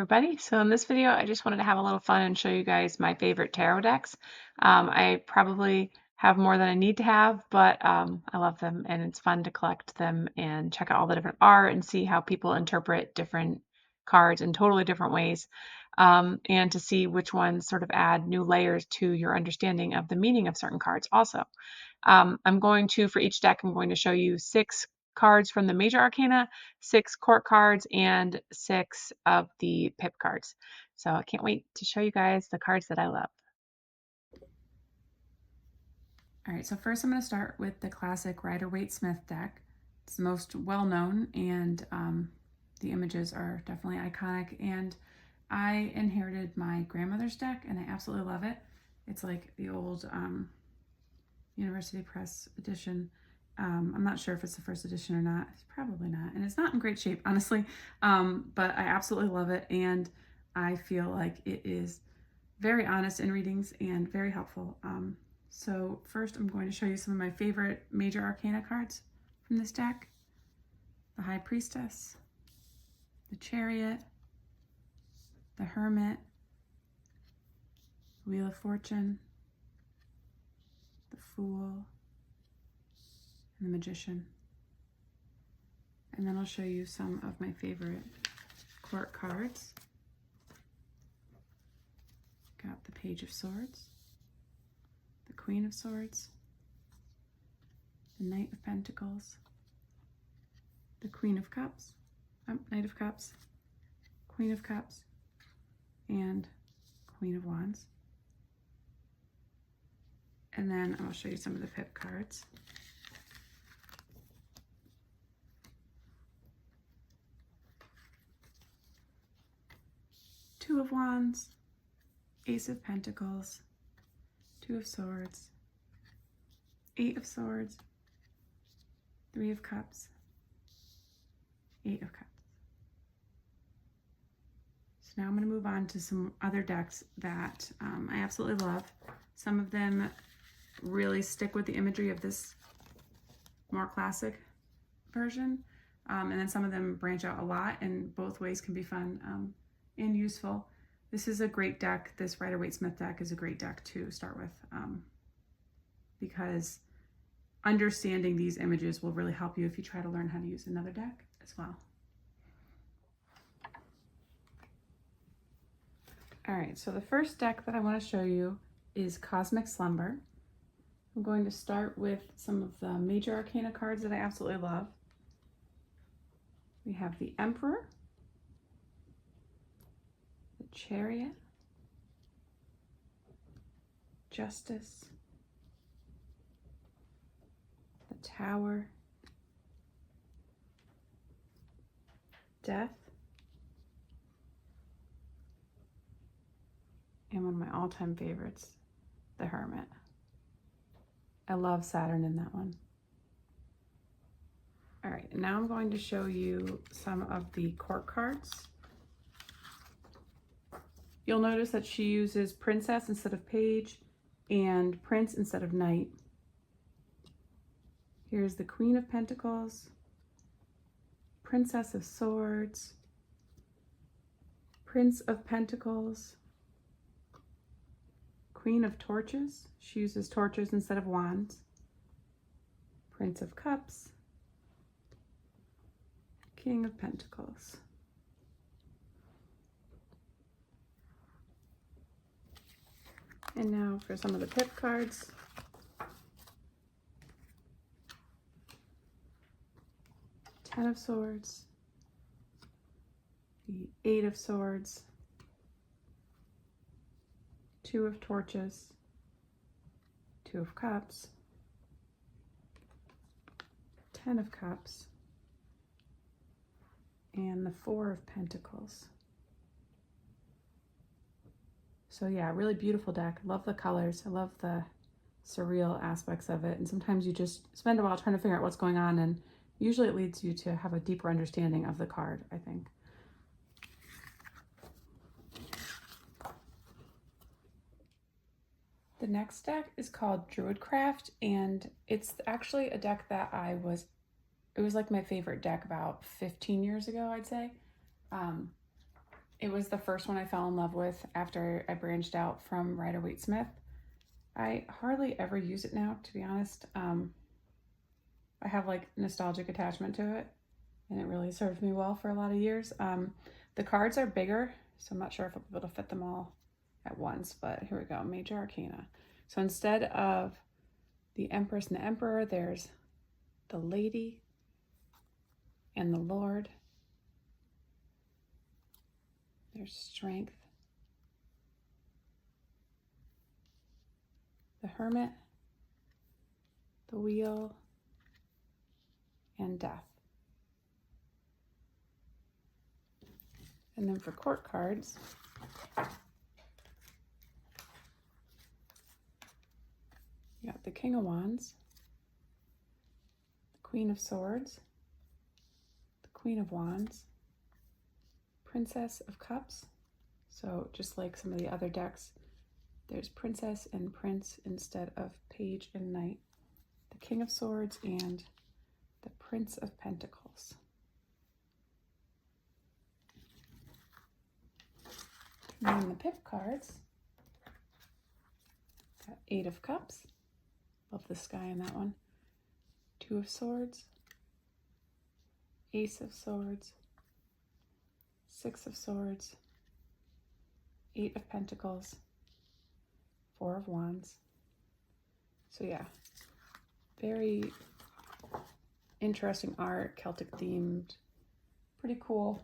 everybody. So in this video, I just wanted to have a little fun and show you guys my favorite tarot decks. I probably have more than I need to have, but I love them and it's fun to collect them and check out all the different art and see how people interpret different cards in totally different ways. And to see which ones sort of add new layers to your understanding of the meaning of certain cards also. For each deck, I'm going to show you 6 cards from the major arcana, 6 court cards, and 6 of the pip cards. So I can't wait to show you guys the cards that I love. All right, so first I'm going to start with the classic Rider-Waite-Smith deck. It's the most well-known, and the images are definitely iconic. And I inherited my grandmother's deck, and I absolutely love it. It's like the old University Press edition. I'm not sure if it's the first edition or not. It's probably not. And it's not in great shape, honestly. But I absolutely love it. And I feel like it is very honest in readings and very helpful. So first I'm going to show you some of my favorite major arcana cards from this deck. The High Priestess, the Chariot, the Hermit, the Wheel of Fortune, the Fool, and the Magician. And then I'll show you some of my favorite court cards. Got the Page of Swords, the Queen of Swords, the Knight of Pentacles, the Queen of Cups, Knight of Cups, Queen of Cups, and Queen of Wands. And then I'll show you some of the pip cards. Two of Wands, Ace of Pentacles, Two of Swords, Eight of Swords, Three of Cups, Eight of Cups. So now I'm going to move on to some other decks that I absolutely love. Some of them really stick with the imagery of this more classic version, and then some of them branch out a lot, and both ways can be fun and useful. This is a great deck. This Rider-Waite-Smith deck is a great deck to start with because understanding these images will really help you if you try to learn how to use another deck as well. All right, so the first deck that I want to show you is Cosmic Slumber. I'm going to start with some of the major arcana cards that I absolutely love. We have the Emperor, the Chariot, Justice, the Tower, Death, and one of my all-time favorites, the Hermit. I love Saturn in that one. All right, now I'm going to show you some of the court cards. You'll notice that she uses Princess instead of Page and Prince instead of Knight. Here's the Queen of Pentacles, Princess of Swords, Prince of Pentacles, Queen of Torches. She uses torches instead of wands. Prince of Cups, King of Pentacles. And now for some of the pip cards. Ten of Swords, the Eight of Swords, Two of Torches, Two of Cups, Ten of Cups, and the Four of Pentacles. So yeah, really beautiful deck. Love the colors. I love the surreal aspects of it. And sometimes you just spend a while trying to figure out what's going on, and usually it leads you to have a deeper understanding of the card, I think. The next deck is called Druidcraft, and it's actually a deck that it was like my favorite deck about 15 years ago, I'd say. It was the first one I fell in love with after I branched out from Rider-Waite-Smith. I hardly ever use it now, to be honest. I have like nostalgic attachment to it, and it really served me well for a lot of years. The cards are bigger, so I'm not sure if I'll be able to fit them all at once, but here we go, Major Arcana. So instead of the Empress and the Emperor, there's the Lady and the Lord. There's Strength, the Hermit, the Wheel, and Death. And then for court cards, you got the King of Wands, the Queen of Swords, the Queen of Wands, Princess of Cups. So just like some of the other decks, there's Princess and Prince instead of Page and Knight, the King of Swords, and the Prince of Pentacles. And then the pip cards, got 8 of Cups, love the sky in that one, 2 of Swords, Ace of Swords, 6 of Swords, 8 of Pentacles, 4 of Wands. So yeah, very interesting art, Celtic themed, pretty cool.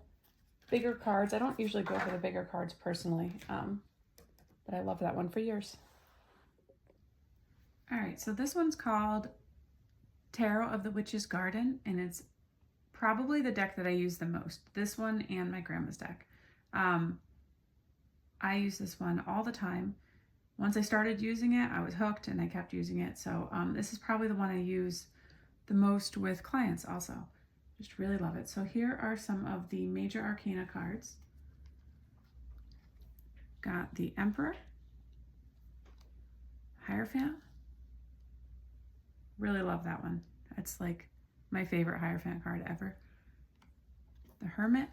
Bigger cards. I don't usually go for the bigger cards personally, but I love that one for years. All right, so this one's called Tarot of the Witch's Garden, and it's probably the deck that I use the most. This one and my grandma's deck. I use this one all the time. Once I started using it, I was hooked and I kept using it. So this is probably the one I use the most with clients also. Just really love it. So here are some of the Major Arcana cards. Got the Emperor, Hierophant. Really love that one. It's like my favorite Hierophant card ever. The Hermit,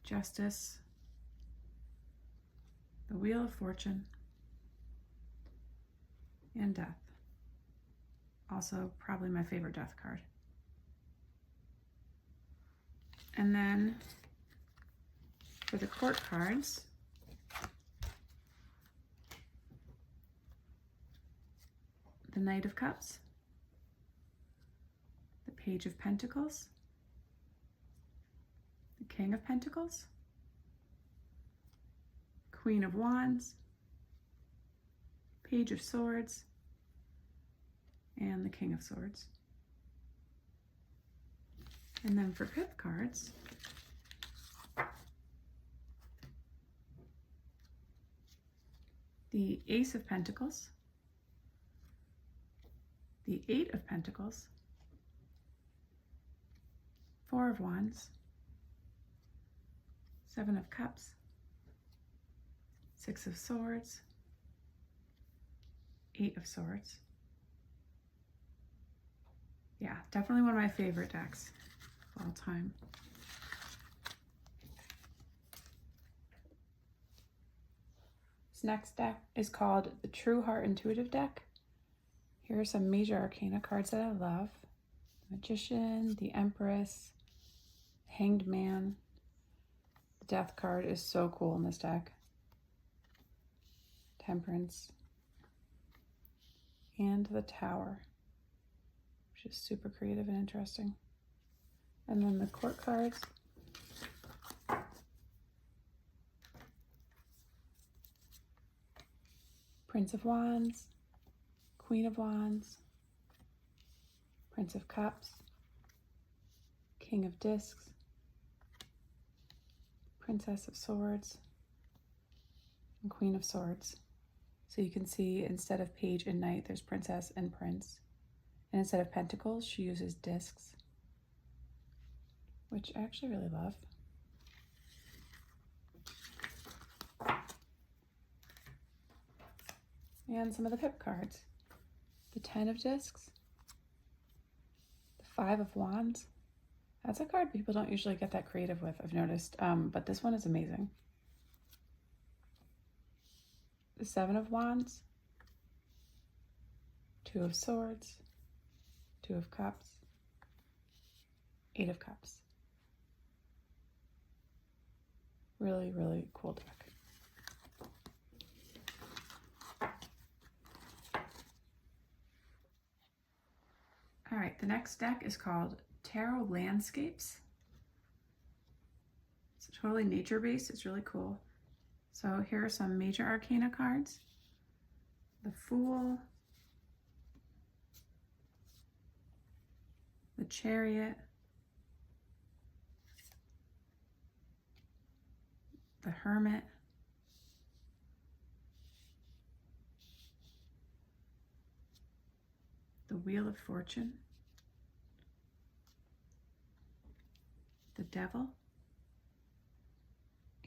Justice, the Wheel of Fortune, and Death. Also probably my favorite Death card. And then for the court cards, the Knight of Cups, the Page of Pentacles, the King of Pentacles, Queen of Wands, Page of Swords, and the King of Swords. And then for pip cards, the Ace of Pentacles, the 8 of Pentacles, 4 of Wands, 7 of Cups, 6 of Swords, 8 of Swords. Yeah, definitely one of my favorite decks of all time. This next deck is called the True Heart Intuitive deck. Here are some Major Arcana cards that I love. The Magician, the Empress, Hanged Man. The Death card is so cool in this deck. Temperance. And the Tower, which is super creative and interesting. And then the court cards. Prince of Wands, Queen of Wands, Prince of Cups, King of Discs, Princess of Swords, and Queen of Swords. So you can see instead of Page and Knight, there's Princess and Prince. And instead of Pentacles, she uses discs, which I actually really love. And some of the pip cards. The 10 of Discs, the 5 of Wands. That's a card people don't usually get that creative with, I've noticed, but this one is amazing. The Seven of Wands, Two of Swords, Two of Cups, Eight of Cups. Really, really cool deck. All right, the next deck is called Tarot Landscapes. It's totally nature-based. It's really cool. So here are some major arcana cards. The Fool, the Chariot, the Hermit, the Wheel of Fortune, the Devil,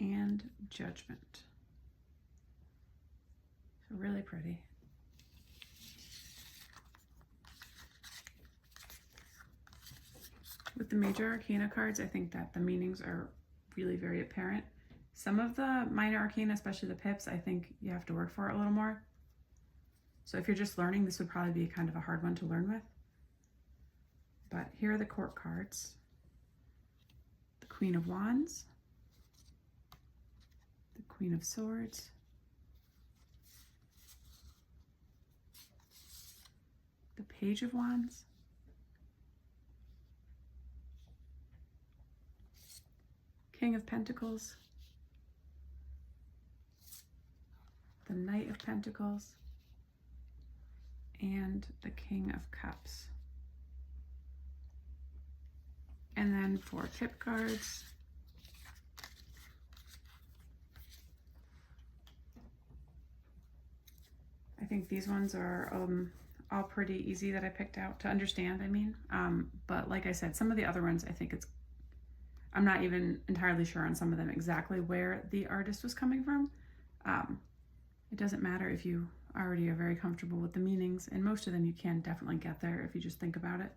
and Judgment. So really pretty. With the major arcana cards, I think that the meanings are really very apparent. Some of the minor arcana, especially the pips, I think you have to work for it a little more. So if you're just learning, this would probably be kind of a hard one to learn with. But here are the court cards. The Queen of Wands, the Queen of Swords, the Page of Wands, King of Pentacles, the Knight of Pentacles, and the King of Cups. And then for tip cards, I think these ones are all pretty easy that I picked out to understand, but like I said, some of the other ones, I'm not even entirely sure on some of them exactly where the artist was coming from. It doesn't matter if you already are very comfortable with the meanings, and most of them you can definitely get there if you just think about it.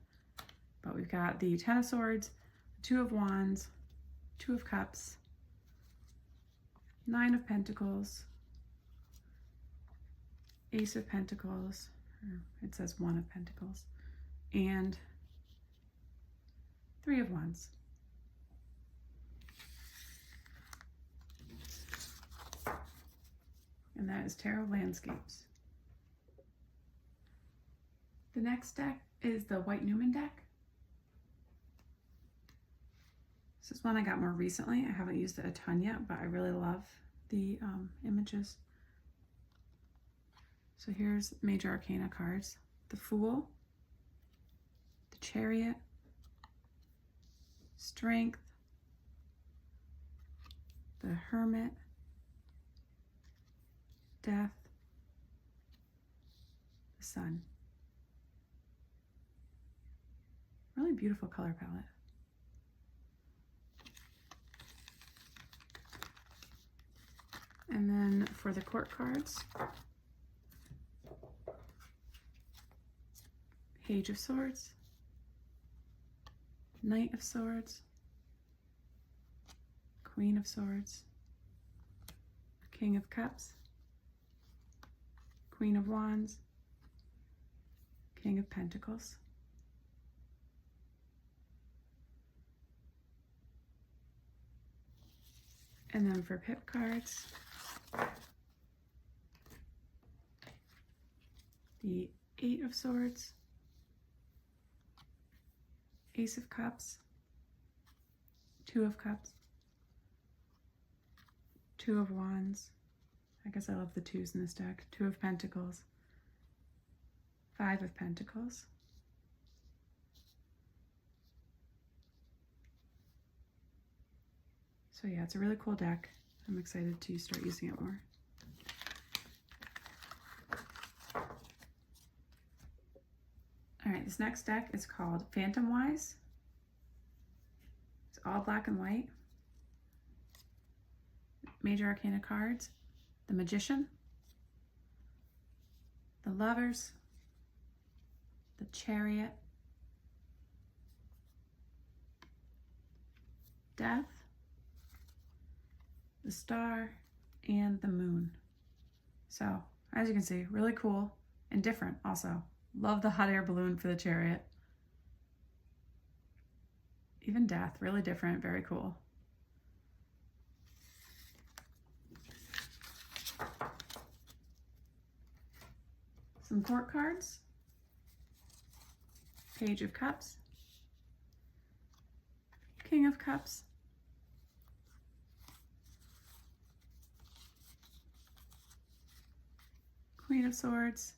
But we've got the Ten of Swords, Two of Wands, Two of Cups, Nine of Pentacles, Ace of Pentacles, or it says One of Pentacles, and Three of Wands. And that is Tarot Landscapes. The next deck is the White Newman deck. This is one I got more recently. I haven't used it a ton yet, but I really love the images. So here's major arcana cards. The Fool, the Chariot, Strength, the Hermit, Death, the Sun. Really beautiful color palette. And then for the court cards, Page of Swords, Knight of Swords, Queen of Swords, King of Cups, Queen of Wands, King of Pentacles. And then for pip cards, the Eight of Swords, Ace of Cups, Two of Cups, Two of Wands. I guess I love the twos in this deck. Two of Pentacles, Five of Pentacles, so yeah, it's a really cool deck. I'm excited to start using it more. All right, this next deck is called Phantom Wise. It's all black and white. Major arcana cards, the Magician, the Lovers, the Chariot, Death, the Star, and the Moon. So, as you can see, really cool and different also. Love the hot air balloon for the Chariot. Even Death, really different, very cool. Some court cards. Page of Cups, King of Cups, Queen of Swords,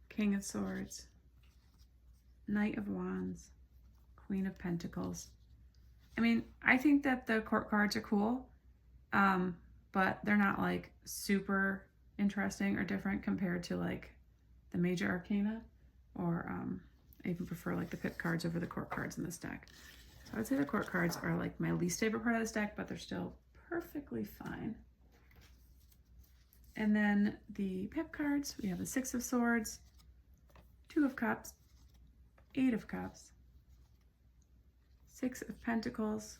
King of Swords, Knight of Wands, Queen of Pentacles. I mean, I think that the court cards are cool, but they're not like super interesting or different compared to like the major arcana, or I even prefer like the pip cards over the court cards in this deck. So I'd say the court cards are like my least favorite part of this deck, but they're still perfectly fine. And then the pip cards, we have the Six of Swords, Two of Cups, Eight of Cups, Six of Pentacles,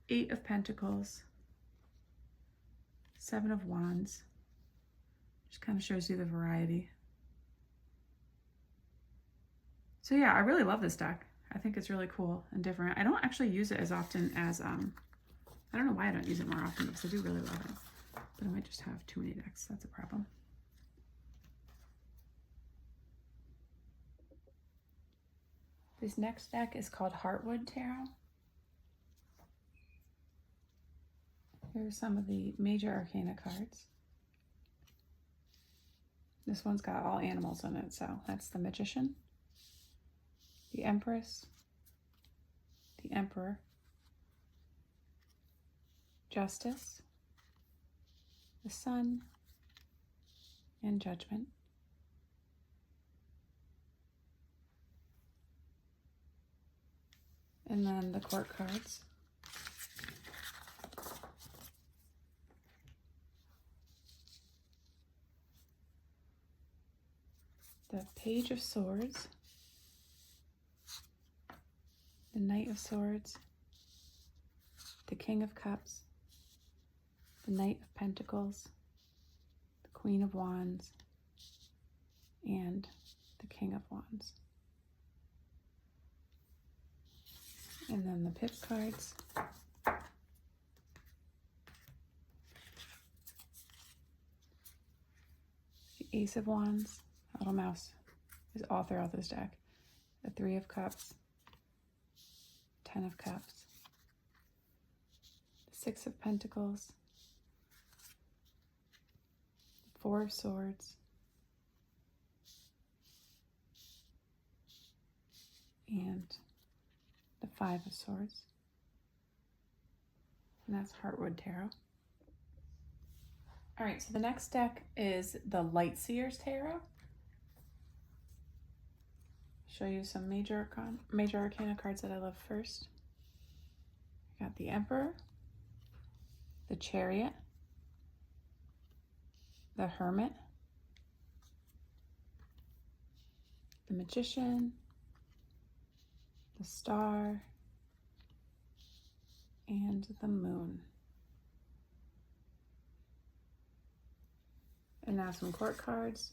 Eight of Pentacles, Seven of Wands. Just kind of shows you the variety. So yeah, I really love this deck. I think it's really cool and different. I don't actually use it as often as, I don't know why I don't use it more often, because I do really love it. But I might just have too many decks, that's a problem. This next deck is called Heartwood Tarot. Here's some of the major arcana cards. This one's got all animals in it, so that's the Magician, the Empress, the Emperor, Justice, the Sun, and Judgment. And then the court cards. The Page of Swords, the Knight of Swords, the King of Cups, the Knight of Pentacles, the Queen of Wands, and the King of Wands. And then the pip cards. The Ace of Wands, little mouse, is all throughout this deck. The Three of Cups, Ten of Cups, the Six of Pentacles, the Four of Swords, and the Five of Swords. And that's Heartwood Tarot. All right, so the next deck is the Lightseers Tarot. Show you some major arcana cards that I love first. I got the Emperor, the Chariot, the Hermit, the Magician, the Star, and the Moon. And now some court cards.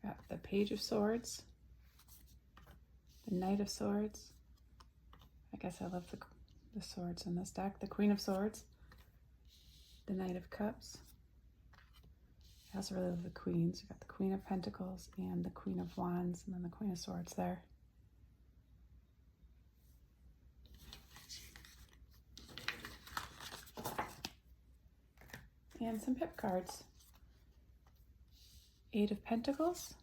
Got the Page of Swords, the Knight of Swords. I guess I love the swords in this deck. The Queen of Swords, the Knight of Cups. I also really love the Queens. You got the Queen of Pentacles and the Queen of Wands, and then the Queen of Swords there. And some pip cards. Eight of Pentacles,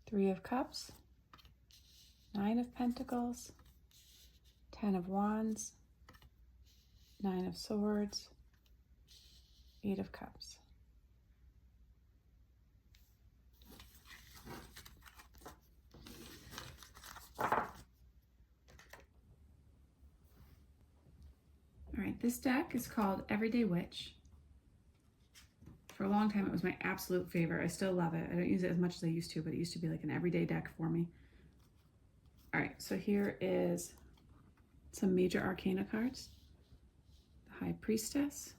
Three of Cups, Nine of Pentacles, Ten of Wands, Nine of Swords, Eight of Cups. All right, this deck is called Everyday Witch. For a long time, it was my absolute favorite. I still love it. I don't use it as much as I used to, but it used to be like an everyday deck for me. All right, so here is some major arcana cards. The High Priestess,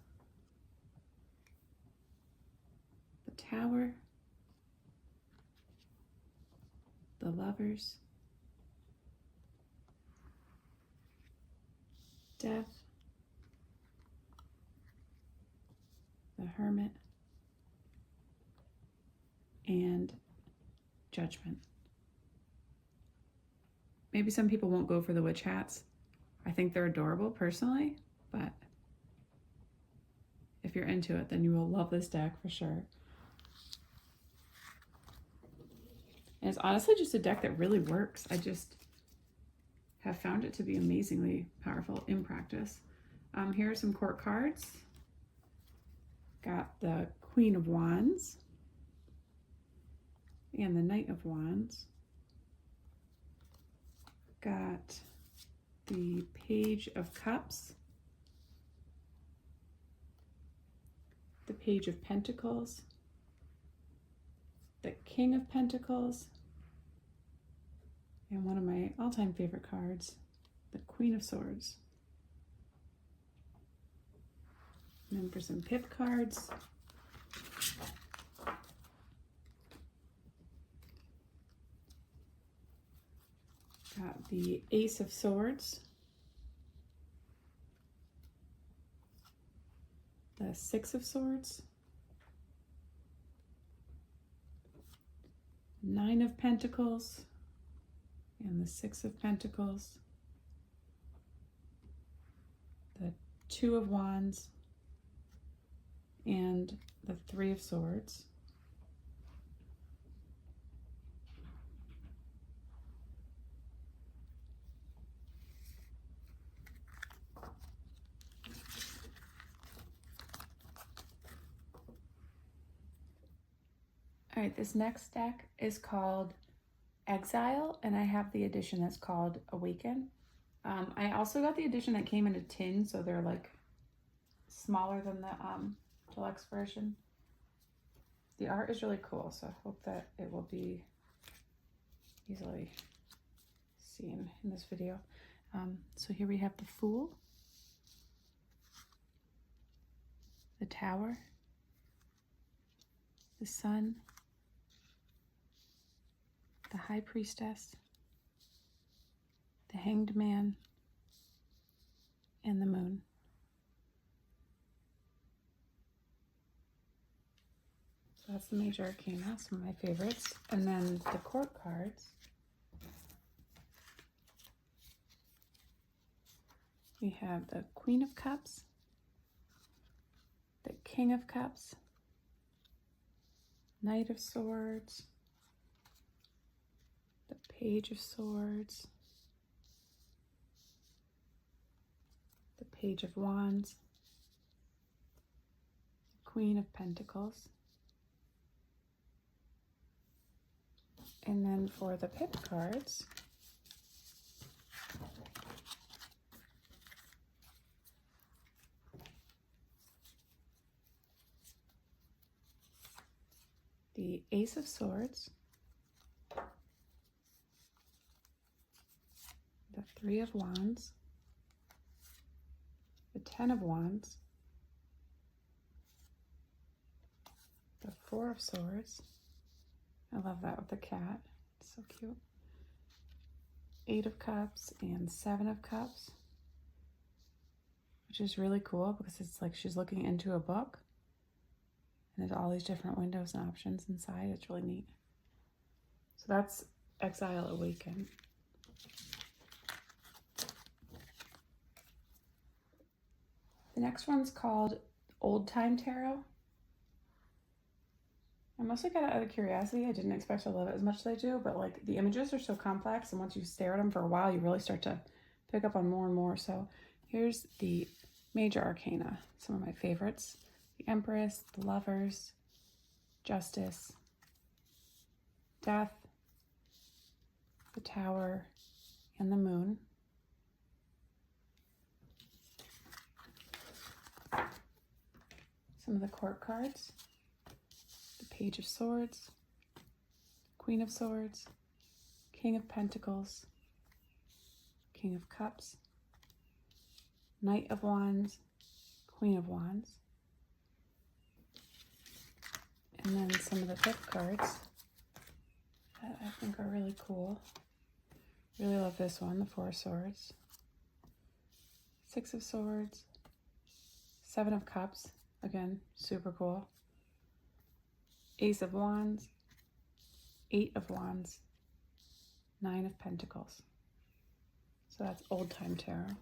the Tower, the Lovers, Death, the Hermit, and Judgment. Maybe some people won't go for the witch hats. I think they're adorable personally, but if you're into it, then you will love this deck for sure. And it's honestly just a deck that really works. I just have found it to be amazingly powerful in practice. Here are some court cards. Got the Queen of Wands and the Knight of Wands. Got the Page of Cups, the Page of Pentacles, the King of Pentacles, and one of my all-time favorite cards, the Queen of Swords. And then for some pip cards, got the Ace of Swords, the Six of Swords, Nine of Pentacles, and the Six of Pentacles, the Two of Wands, and the Three of Swords. All right, this next deck is called Exile, and I have the edition that's called Awaken. I also got the edition that came in a tin, so they're like smaller than the deluxe version. The art is really cool, so I hope that it will be easily seen in this video. So here we have the Fool, the Tower, the Sun, the High Priestess, the Hanged Man, and the Moon. So that's the major arcana, some of my favorites. And then the court cards. We have the Queen of Cups, the King of Cups, Knight of Swords, the Page of Swords, the Page of Wands, the Queen of Pentacles. And then for the pip cards, the Ace of Swords, the Three of Wands, the Ten of Wands, the Four of Swords. I love that with the cat. It's so cute. Eight of Cups and Seven of Cups, which is really cool because it's like she's looking into a book and there's all these different windows and options inside. It's really neat. So that's Exile Awaken. The next one's called Old Time Tarot. I mostly got it out of curiosity. I didn't expect to love it as much as I do, but like the images are so complex, and once you stare at them for a while, you really start to pick up on more and more. So here's the major arcana, some of my favorites: the Empress, the Lovers, Justice, Death, the Tower, and the Moon. Some of the court cards: Page of Swords, Queen of Swords, King of Pentacles, King of Cups, Knight of Wands, Queen of Wands, and then some of the gift cards that I think are really cool. Really love this one, the Four of Swords, Six of Swords, Seven of Cups, again, super cool, Ace of Wands, Eight of Wands, Nine of Pentacles. So that's Old Time Tarot.